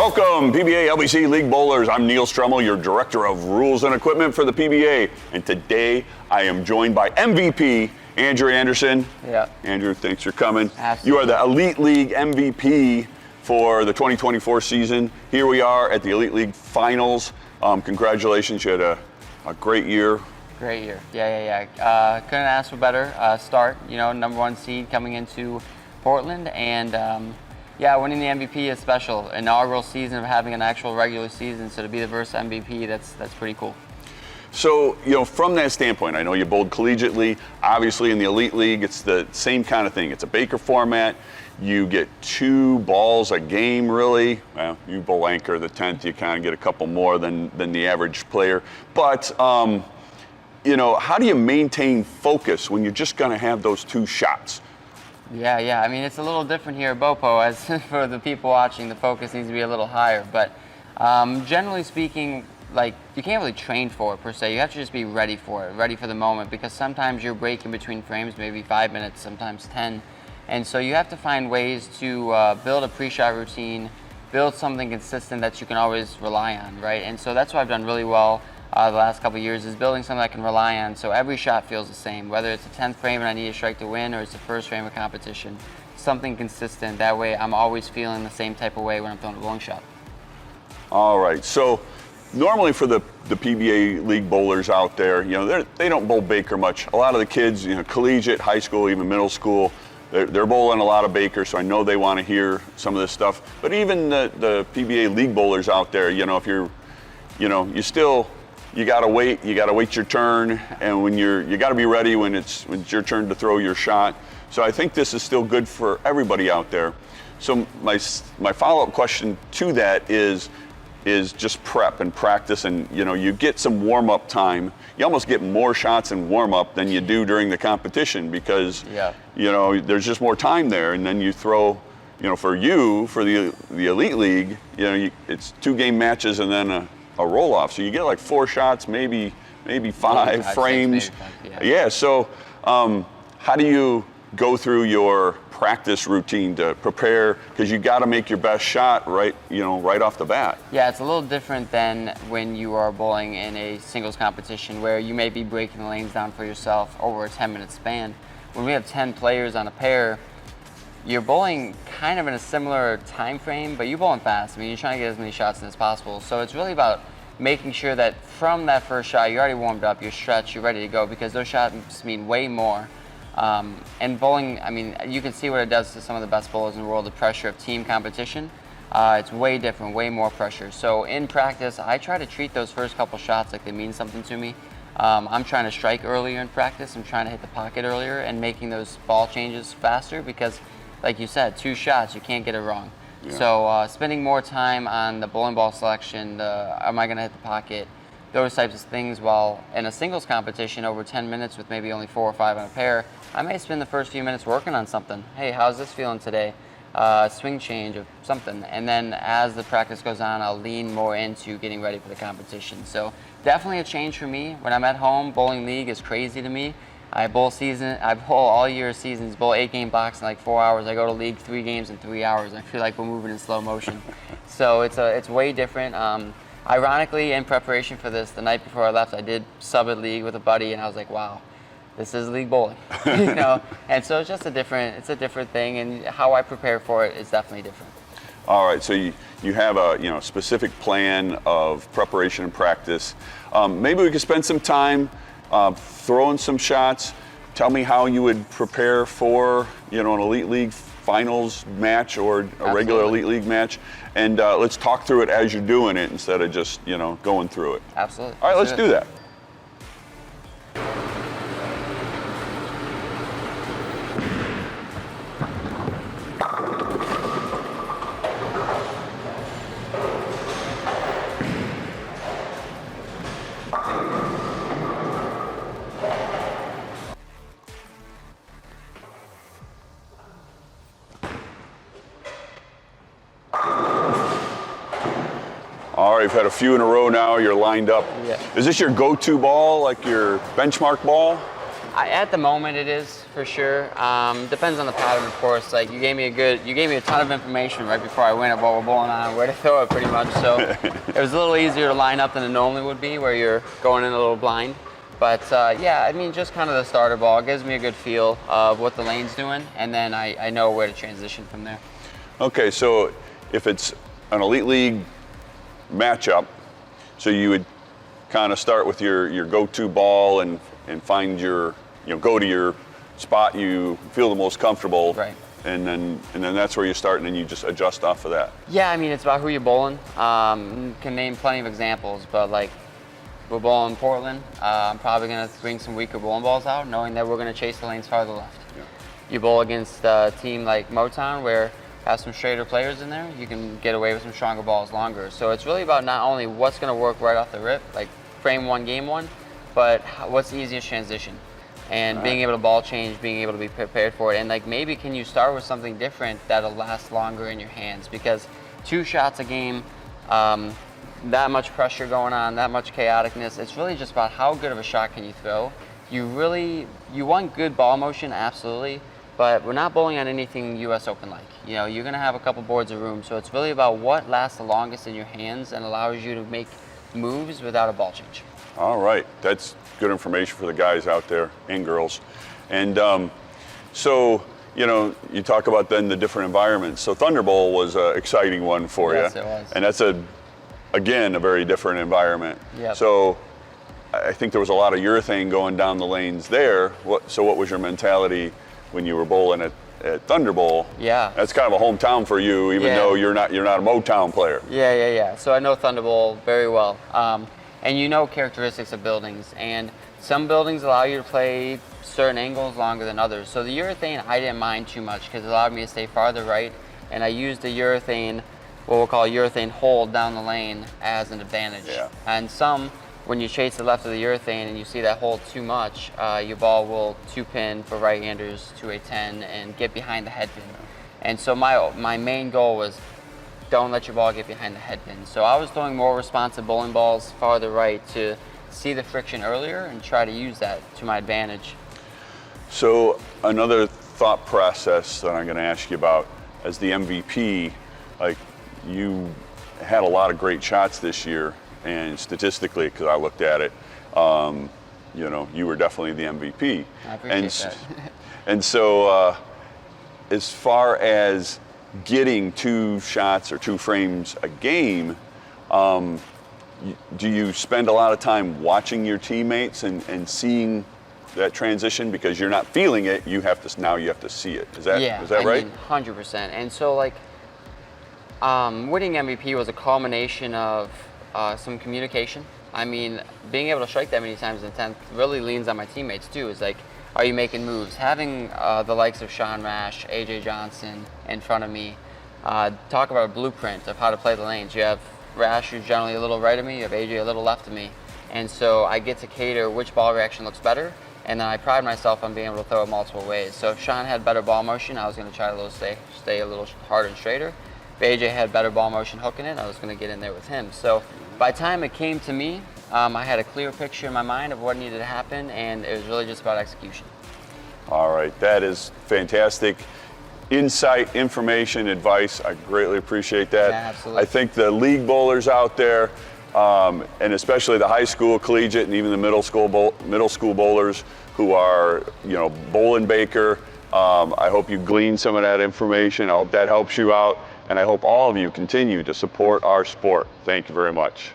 Welcome, PBA LBC League Bowlers. I'm Neil Stremmel, your Director of Rules and Equipment for the PBA. And today I am joined by MVP Andrew Anderson. Yeah. Andrew, thanks for coming. Absolutely. You are the Elite League MVP for the 2024 season. Here we are at the Elite League Finals. Congratulations, you had a great year. Great year. Yeah. Couldn't ask for better start. You know, #1 seed coming into Portland, and winning the MVP is special. Inaugural season of having an actual regular season, so to be the first MVP, that's pretty cool. So, you know, from that standpoint, I know you bowled collegiately. Obviously, in the Elite League, it's the same kind of thing. It's a Baker format. You get 2 balls a game, really. Well, you bowl anchor the 10th, you kind of get a couple more than the average player. But, you know, how do you maintain focus when you're just going to have those 2 shots? Yeah. I mean, it's a little different here at BOPO. As for the people watching, the focus needs to be a little higher. But generally speaking, like, you can't really train for it per se. You have to just be ready for it, ready for the moment, because sometimes you're breaking between frames, maybe 5 minutes, sometimes 10. And so you have to find ways to build a pre-shot routine, build something consistent that you can always rely on, right? And so that's what I've done really well the last couple of years, is building something I can rely on so every shot feels the same, whether it's the 10th frame and I need a strike to win, or it's the first frame of competition. Something consistent. That way I'm always feeling the same type of way when I'm throwing a bowling shot. All right, so normally for the PBA League bowlers out there, you know, they don't bowl Baker much. A lot of the kids, you know, collegiate, high school, even middle school, they're bowling a lot of Baker, so I know they want to hear some of this stuff. But even the PBA League bowlers out there, you know, if you're, you know, you gotta wait your turn, and when you gotta be ready when it's your turn to throw your shot. So I think this is still good for everybody out there. So my follow-up question to that is just prep and practice, and you know, you get some warm-up time. You almost get more shots in warm-up than you do during the competition, because you know, there's just more time there, and then you throw, you know, for the Elite League, you know, it's 2 game matches and then a roll-off, so you get like 4 shots, maybe 5 frames. Yeah. So how do you go through your practice routine to prepare, because you got to make your best shot right off the bat? Yeah, it's a little different than when you are bowling in a singles competition, where you may be breaking the lanes down for yourself over a 10-minute span. When we have 10 players on a pair, you're bowling kind of in a similar time frame, but you're bowling fast. I mean, you're trying to get as many shots in as possible. So it's really about making sure that from that first shot, you're already warmed up, you're stretched, you're ready to go, because those shots mean way more. And bowling, I mean, you can see what it does to some of the best bowlers in the world, the pressure of team competition. It's way different, way more pressure. So in practice, I try to treat those first couple shots like they mean something to me. I'm trying to strike earlier in practice. I'm trying to hit the pocket earlier and making those ball changes faster, because like you said, 2 shots, you can't get it wrong. Yeah. So spending more time on the bowling ball selection, am I going to hit the pocket, those types of things, while in a singles competition over 10 minutes with maybe only 4 or 5 on a pair, I may spend the first few minutes working on something. Hey, how's this feeling today? Swing change or something. And then as the practice goes on, I'll lean more into getting ready for the competition. So definitely a change for me. When I'm at home, bowling league is crazy to me. I bowl all year seasons, bowl 8-game blocks in like 4 hours. I go to league 3 games in 3 hours. I feel like we're moving in slow motion. So it's way different. Ironically, in preparation for this, the night before I left, I did sub at league with a buddy, and I was like, wow, this is league bowling, you know? And so it's a different thing, and how I prepare for it is definitely different. All right, so you have a specific plan of preparation and practice. Maybe we could spend some time throwing some shots. Tell me how you would prepare for an Elite League finals match or a regular Elite League match, and let's talk through it as you're doing it instead of just going through it. Absolutely. All right, let's do that. All right, you've had a few in a row now. You're lined up. Yeah. Is this your go-to ball, like your benchmark ball? At the moment, it is for sure. Depends on the pattern, of course. Like you gave me a ton of information right before I went at what we're bowling on, where to throw it, pretty much. So it was a little easier to line up than it normally would be, where you're going in a little blind. But yeah, I mean, just kind of the starter ball gives me a good feel of what the lane's doing, and then I know where to transition from there. Okay, so if it's an Elite League matchup, so you would kind of start with your go-to ball and find your, go to your spot you feel the most comfortable. Right. And then that's where you start, and then you just adjust off of that. Yeah, I mean, it's about who you're bowling. Can name plenty of examples, but like we're bowling Portland. I'm probably going to bring some weaker bowling balls out, knowing that we're going to chase the lanes farther left. Yeah. You bowl against a team like Motown, where has some straighter players in there, you can get away with some stronger balls longer. So it's really about not only what's going to work right off the rip, like frame one, game one, but what's the easiest transition, and being able to ball change, being able to be prepared for it, and like maybe can you start with something different that'll last longer in your hands, because 2 shots a game, that much pressure going on, that much chaoticness, it's really just about how good of a shot can you throw. You want good ball motion, absolutely, but we're not bowling on anything US Open like. You're gonna have a couple boards of room, so it's really about what lasts the longest in your hands and allows you to make moves without a ball change. All right, that's good information for the guys out there and girls. And so, you talk about then the different environments. So Thunder Bowl was an exciting one for you. Yes, it was. And that's again, a very different environment. Yep. So I think there was a lot of urethane going down the lanes there. So what was your mentality when you were bowling at Thunder Bowl? Yeah. That's kind of a hometown for you, even though you're not a Motown player. Yeah. So I know Thunder Bowl very well. And characteristics of buildings. And some buildings allow you to play certain angles longer than others. So the urethane, I didn't mind too much because it allowed me to stay farther right. And I used the urethane, what we'll call urethane hold down the lane, as an advantage. Yeah. And when you chase the left of the urethane and you see that hold too much, your ball will 2-pin for right-handers to a 10 and get behind the head pin. And so my main goal was don't let your ball get behind the head pin. So I was throwing more responsive bowling balls farther right to see the friction earlier and try to use that to my advantage. So another thought process that I'm going to ask you about, as the MVP, like you had a lot of great shots this year, and statistically, because I looked at it, you were definitely the MVP. I appreciate that. And so as far as getting 2 shots or 2 frames a game, do you spend a lot of time watching your teammates and seeing that transition? Because you're not feeling it, you have to see it. Is that right? Mean, 100%. And so winning MVP was a culmination of some communication. I mean, being able to strike that many times in the 10th really leans on my teammates too. Is like, are you making moves? Having the likes of Sean Rash, AJ Johnson in front of me, talk about a blueprint of how to play the lanes. You have Rash, who's generally a little right of me, you have AJ a little left of me. And so I get to cater which ball reaction looks better, and then I pride myself on being able to throw it multiple ways. So if Sean had better ball motion, I was going to try to stay a little harder and straighter. If AJ had better ball motion hooking it, I was going to get in there with him. So by the time it came to me, I had a clear picture in my mind of what needed to happen, and it was really just about execution. All right, that is fantastic insight, information, advice. I greatly appreciate that. Yeah, absolutely. I think the league bowlers out there, and especially the high school, collegiate, and even the middle school bowlers who are, bowling Baker, I hope you glean some of that information. I hope that helps you out, and I hope all of you continue to support our sport. Thank you very much.